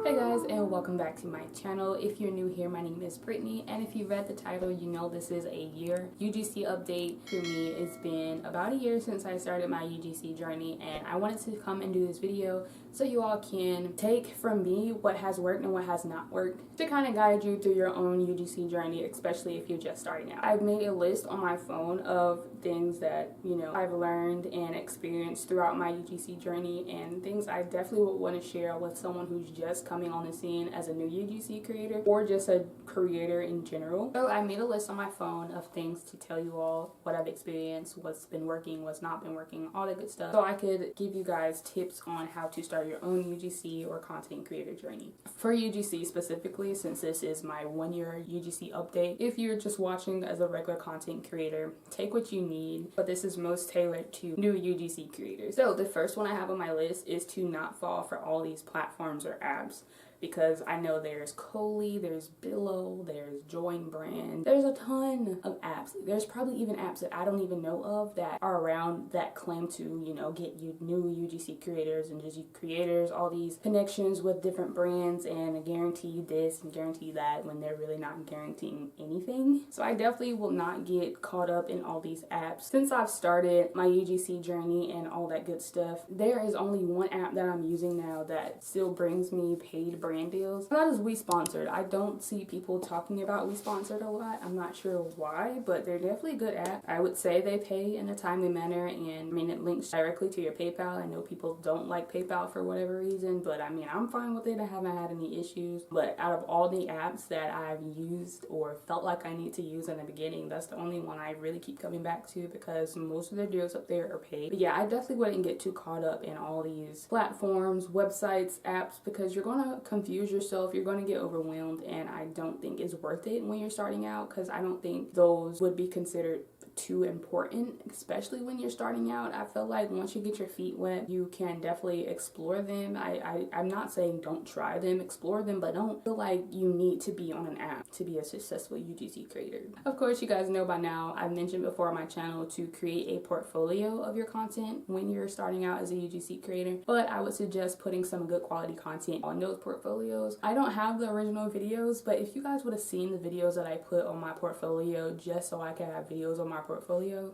Hey guys, and welcome back to my channel. If you're new here, my name is Brittney, and if you read the title, you know this is a year UGC update. For me, it's been about a year since I started my UGC journey, and I wanted to come and do this video so you all can take from me what has worked and what has not worked to kind of guide you through your own UGC journey, especially if you're just starting out. I've made a list on my phone of things that, I've learned and experienced throughout my UGC journey, and things I definitely would want to share with someone who's just coming on the scene as a new UGC creator or just a creator in general. So I made a list on my phone of things to tell you all what I've experienced, what's been working, what's not been working, all that good stuff, so I could give you guys tips on how to start your own UGC or content creator journey. For UGC specifically, since this is my 1 year UGC update, if you're just watching as a regular content creator, take what you need, but this is most tailored to new UGC creators. So the first one I have on my list is to not fall for all these platforms or apps, because I know there's Coley, there's Billow, there's Join Brand, there's a ton of apps. There's probably even apps that I don't even know of that are around that claim to, get you new UGC creators and just creators, all these connections with different brands and guarantee you this and guarantee that, when they're really not guaranteeing anything. So I definitely will not get caught up in all these apps. Since I've started my UGC journey and all that good stuff, there is only one app that I'm using now that still brings me paid brand deals. That is We Sponsored. I don't see people talking about We Sponsored a lot. I'm not sure why, but they're definitely a good app. I would say they pay in a timely manner, and it links directly to your PayPal. I know people don't like PayPal for whatever reason, but I'm fine with it. I haven't had any issues. But out of all the apps that I've used or felt like I need to use in the beginning, that's the only one I really keep coming back to, because most of their deals up there are paid. But yeah, I definitely wouldn't get too caught up in all these platforms, websites, apps, because you're going to confuse yourself, you're going to get overwhelmed, and I don't think it's worth it when you're starting out, because I don't think those would be considered too important, especially when you're starting out. I feel like once you get your feet wet, you can definitely explore them. I'm not saying don't try them, explore them, but don't feel like you need to be on an app to be a successful UGC creator. Of course, you guys know by now, I've mentioned before on my channel to create a portfolio of your content when you're starting out as a UGC creator, but I would suggest putting some good quality content on those portfolios. I don't have the original videos, but if you guys would have seen the videos that I put on my portfolio just so I could have videos on my portfolio,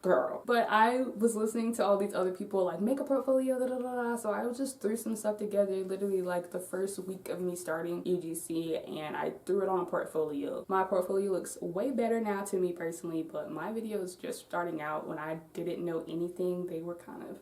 girl. But I was listening to all these other people like, make a portfolio, da da da da, so I just threw some stuff together literally like the first week of me starting UGC, and I threw it on a portfolio. My portfolio looks way better now to me personally, but my videos just starting out, when I didn't know anything, they were kind of...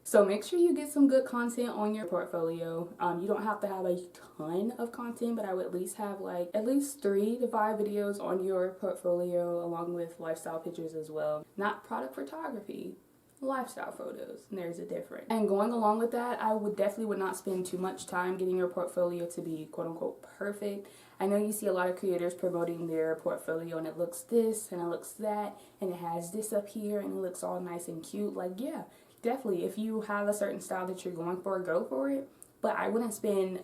So make sure you get some good content on your portfolio. You don't have to have a ton of content, but I would at least have at least 3 to 5 videos on your portfolio, along with lifestyle pictures as well. Not product photography, lifestyle photos, and there's a difference. And going along with that, I would definitely not spend too much time getting your portfolio to be quote unquote perfect. I know you see a lot of creators promoting their portfolio and it looks this and it looks that and it has this up here and it looks all nice and cute. Yeah, definitely, if you have a certain style that you're going for, go for it. But I wouldn't spend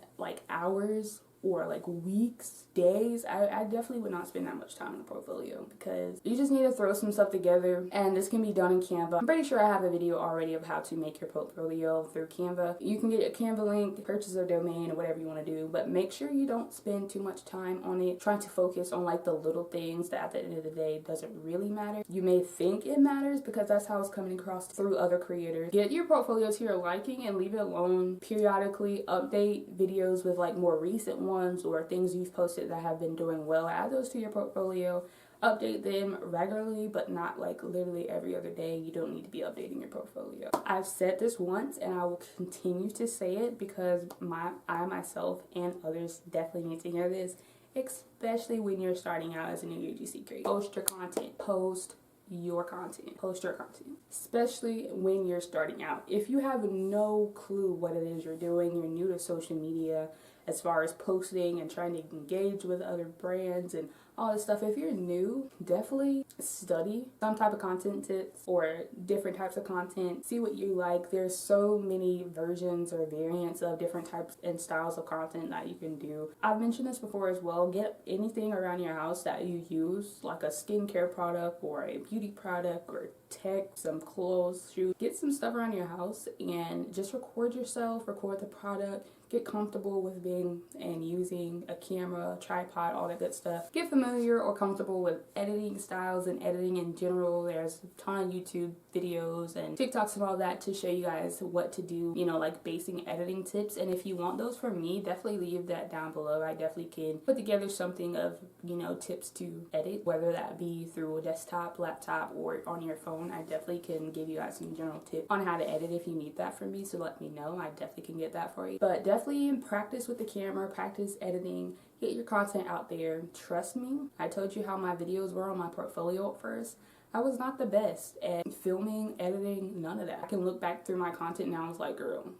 hours or weeks, days. I definitely would not spend that much time on a portfolio, because you just need to throw some stuff together, and this can be done in Canva. I'm pretty sure I have a video already of how to make your portfolio through Canva. You can get a Canva link, purchase a domain, or whatever you want to do, but make sure you don't spend too much time on it trying to focus on the little things that at the end of the day doesn't really matter. You may think it matters because that's how it's coming across through other creators. Get your portfolio to your liking and leave it alone. Periodically update videos with more recent ones or things you've posted that have been doing well. Add those to your portfolio. Update them regularly, but not literally every other day. You don't need to be updating your portfolio. I've said this once and I will continue to say it, because I myself and others definitely need to hear this, especially when you're starting out as a new UGC creator. Post your content. Post your content. Post your content. Especially when you're starting out. If you have no clue what it is you're doing, you're new to social media as far as posting and trying to engage with other brands and all this stuff. If you're new, definitely study some type of content tips or different types of content. See what you like. There's so many versions or variants of different types and styles of content that you can do. I've mentioned this before as well. Get anything around your house that you use, like a skincare product or a beauty product or tech, some clothes, shoes. Get some stuff around your house and just record yourself, record the product. get comfortable with being and using a camera, tripod, all that good stuff. Get familiar or comfortable with editing styles and editing in general. There's a ton of YouTube videos and TikToks and all that to show you guys what to do, you know, like basic editing tips. And if you want those from me, definitely leave that down below. I definitely can put together something of, you know, tips to edit, whether that be through a desktop, laptop, or on your phone. I definitely can give you guys some general tips on how to edit if you need that from me, so let me know. I definitely can get that for you. But definitely practice with the camera, practice editing, get your content out there. Trust me, I told you how my videos were on my portfolio at first. I was not the best at filming, editing, none of that. I can look back through my content now and I was like, girl,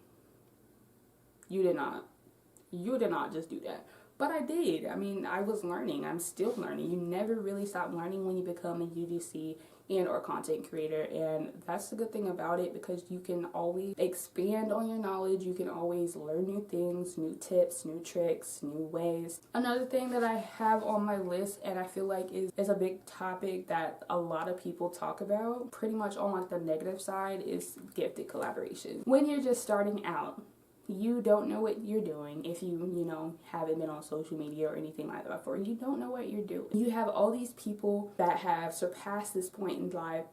you did not just do that. But I did. I mean, I was learning. I'm still learning. You never really stop learning when you become a UGC and or content creator, and that's the good thing about it, because you can always expand on your knowledge. You can always learn new things, new tips, new tricks, new ways. Another thing that I have on my list, and I feel like is a big topic that a lot of people talk about, pretty much on like the negative side, is gifted collaboration. When you're just starting out, you don't know what you're doing. If you know, haven't been on social media or anything like that before, you don't know what you're doing. You have all these people that have surpassed this point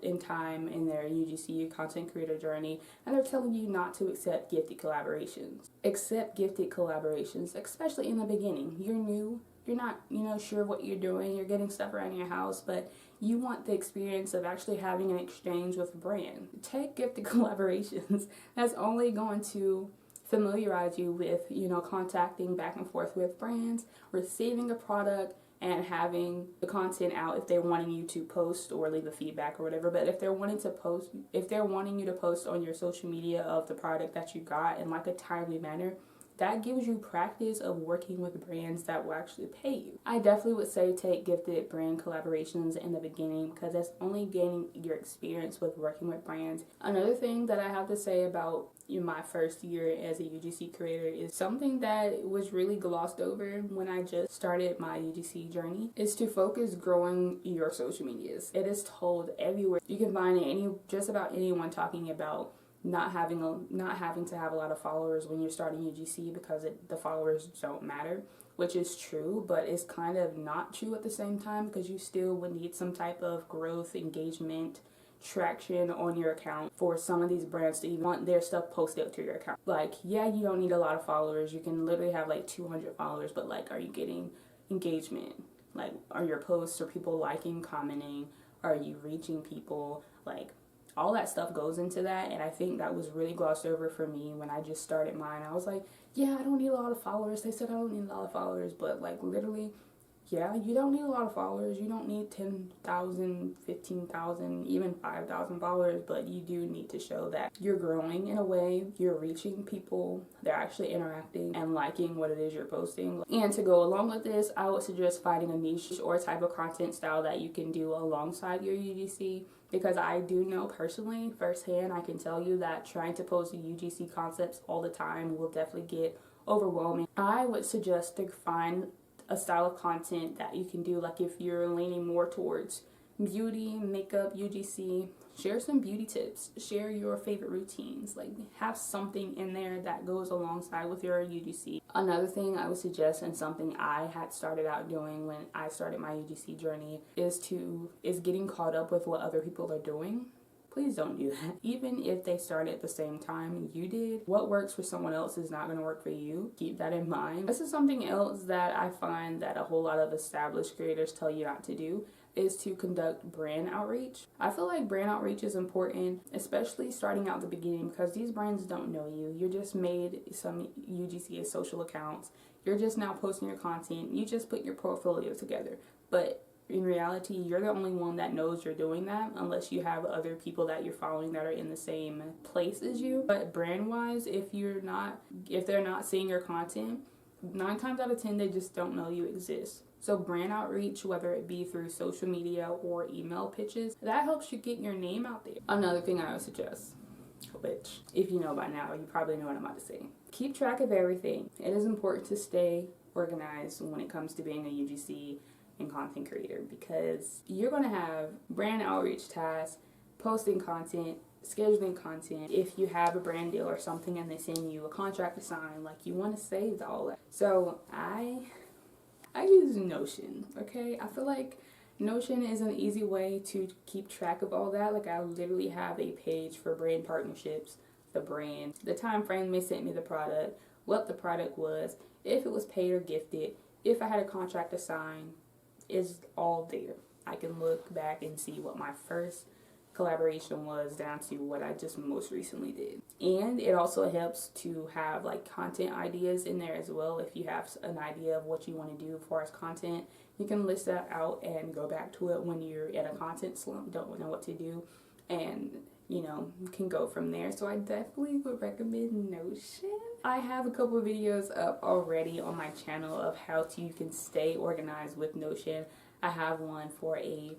in time in their UGC content creator journey, and they're telling you not to accept gifted collaborations. Accept gifted collaborations, especially in the beginning. You're new. You're not, you know, sure what you're doing. You're getting stuff around your house, but you want the experience of actually having an exchange with a brand. Take gifted collaborations. That's only going to familiarize you with, you know, contacting back and forth with brands, receiving a product, and having the content out if they're wanting you to post or leave a feedback or whatever. But if they're wanting you to post on your social media of the product that you got in like a timely manner, that gives you practice of working with brands that will actually pay you. I definitely would say take gifted brand collaborations in the beginning, because that's only gaining your experience with working with brands. Another thing that I have to say about my first year as a UGC creator is something that was really glossed over when I just started my UGC journey, is to focus growing your social medias. It is told everywhere. You can find just about anyone talking about not having to have a lot of followers when you're starting UGC, because the followers don't matter, which is true, but it's kind of not true at the same time, because you still would need some type of growth, engagement, traction on your account for some of these brands to even want their stuff posted to your account. Like, yeah, you don't need a lot of followers. You can literally have like 200 followers, but like, are you getting engagement? Like, are your posts, or people liking, commenting? Are you reaching people? Like, all that stuff goes into that, and I think that was really glossed over for me when I just started mine. I was like, yeah, I don't need a lot of followers. They said I don't need a lot of followers, but like, literally, yeah, you don't need a lot of followers. You don't need 10,000, 15,000, even 5,000 followers, but you do need to show that you're growing in a way, you're reaching people, they're actually interacting and liking what it is you're posting. And to go along with this, I would suggest finding a niche or type of content style that you can do alongside your UGC, because I do know personally, firsthand, I can tell you that trying to post UGC concepts all the time will definitely get overwhelming. I would suggest to find a style of content that you can do. Like, if you're leaning more towards beauty, makeup, UGC, share some beauty tips, share your favorite routines, like have something in there that goes alongside with your UGC. Another thing I would suggest, and something I had started out doing when I started my UGC journey, is getting caught up with what other people are doing. Please don't do that. Even if they started at the same time you did, what works for someone else is not going to work for you. Keep that in mind. This is something else that I find that a whole lot of established creators tell you not to do, is to conduct brand outreach. I feel like brand outreach is important, especially starting out the beginning, because these brands don't know you. You just made some UGC social accounts. You're just now posting your content. You just put your portfolio together. But in reality, you're the only one that knows you're doing that, unless you have other people that you're following that are in the same place as you. But brand wise, if they're not seeing your content, 9 times out of 10 they just don't know you exist. So brand outreach, whether it be through social media or email pitches, that helps you get your name out there. Another thing I would suggest, which if you know by now, you probably know what I'm about to say, keep track of everything. It is important to stay organized when it comes to being a UGC and content creator, because you're going to have brand outreach tasks, posting content, scheduling content. If you have a brand deal or something and they send you a contract to sign, like, you want to save all that. So I use Notion, okay? I feel like Notion is an easy way to keep track of all that. Like, I literally have a page for brand partnerships, the brand, the time frame they sent me the product, what the product was, if it was paid or gifted, if I had a contract to sign, is all there. I can look back and see what my first collaboration was down to what I just most recently did. And it also helps to have like content ideas in there as well. If you have an idea of what you want to do as far as content, you can list that out and go back to it when you're at a content slump, don't know what to do, and you know, you can go from there. So I definitely would recommend Notion. I have a couple of videos up already on my channel of how you can stay organized with Notion. I have one for a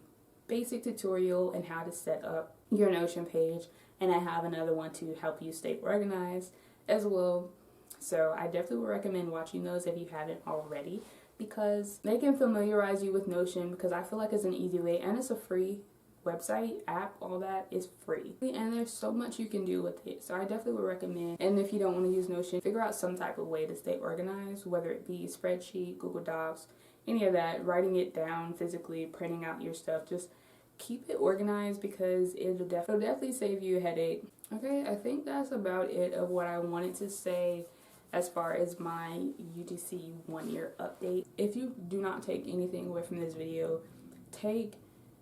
basic tutorial and how to set up your Notion page, and I have another one to help you stay organized as well. So I definitely would recommend watching those if you haven't already, because they can familiarize you with Notion, because I feel like it's an easy way, and it's a free website, app, all that is free, and there's so much you can do with it. So I definitely would recommend. And if you don't want to use Notion, figure out some type of way to stay organized, whether it be spreadsheet, Google Docs, any of that, writing it down physically, printing out your stuff. Just keep it organized, because it'll definitely save you a headache. Okay, I think that's about it of what I wanted to say as far as my UGC 1 year update. If you do not take anything away from this video, take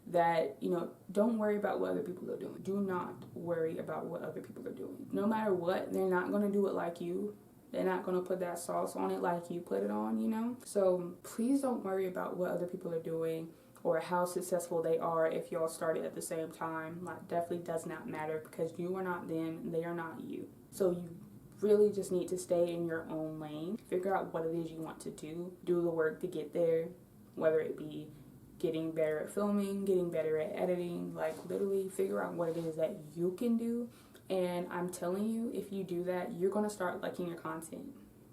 that, you know, don't worry about what other people are doing. Do not worry about what other people are doing. No matter what, they're not going to do it like you. They're not going to put that sauce on it like you put it on, you know? So please don't worry about what other people are doing or how successful they are if y'all started at the same time. Like, definitely does not matter, because you are not them and they are not you. So you really just need to stay in your own lane. Figure out what it is you want to do. Do the work to get there, whether it be getting better at filming, getting better at editing. Like, literally figure out what it is that you can do. And I'm telling you, if you do that, you're going to start liking your content,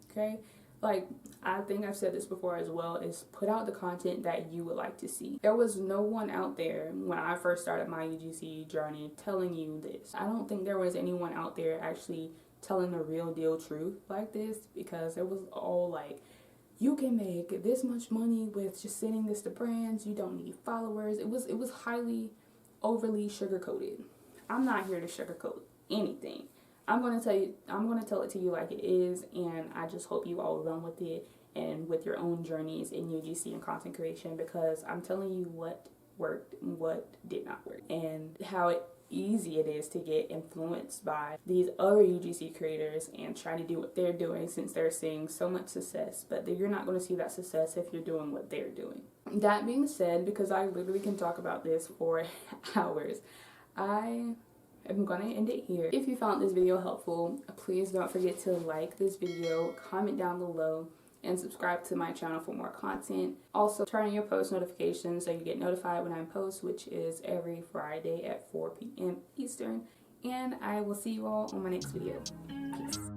okay? Like, I think I've said this before as well, is put out the content that you would like to see. There was no one out there when I first started my UGC journey telling you this. I don't think there was anyone out there actually telling the real deal truth like this, because it was all like, you can make this much money with just sending this to brands, you don't need followers. It was highly overly sugar-coated. I'm not here to sugarcoat anything. I'm gonna tell it to you like it is, and I just hope you all run with it and with your own journeys in UGC and content creation, because I'm telling you what worked and what did not work, and how easy it is to get influenced by these other UGC creators and try to do what they're doing, since they're seeing so much success. But you're not going to see that success if you're doing what they're doing. That being said, because I literally can talk about this for hours, I am going to end it here. If you found this video helpful, please don't forget to like this video, comment down below, and subscribe to my channel for more content. Also, turn on your post notifications so you get notified when I post, which is every Friday at 4 p.m. Eastern. And I will see you all on my next video. Peace.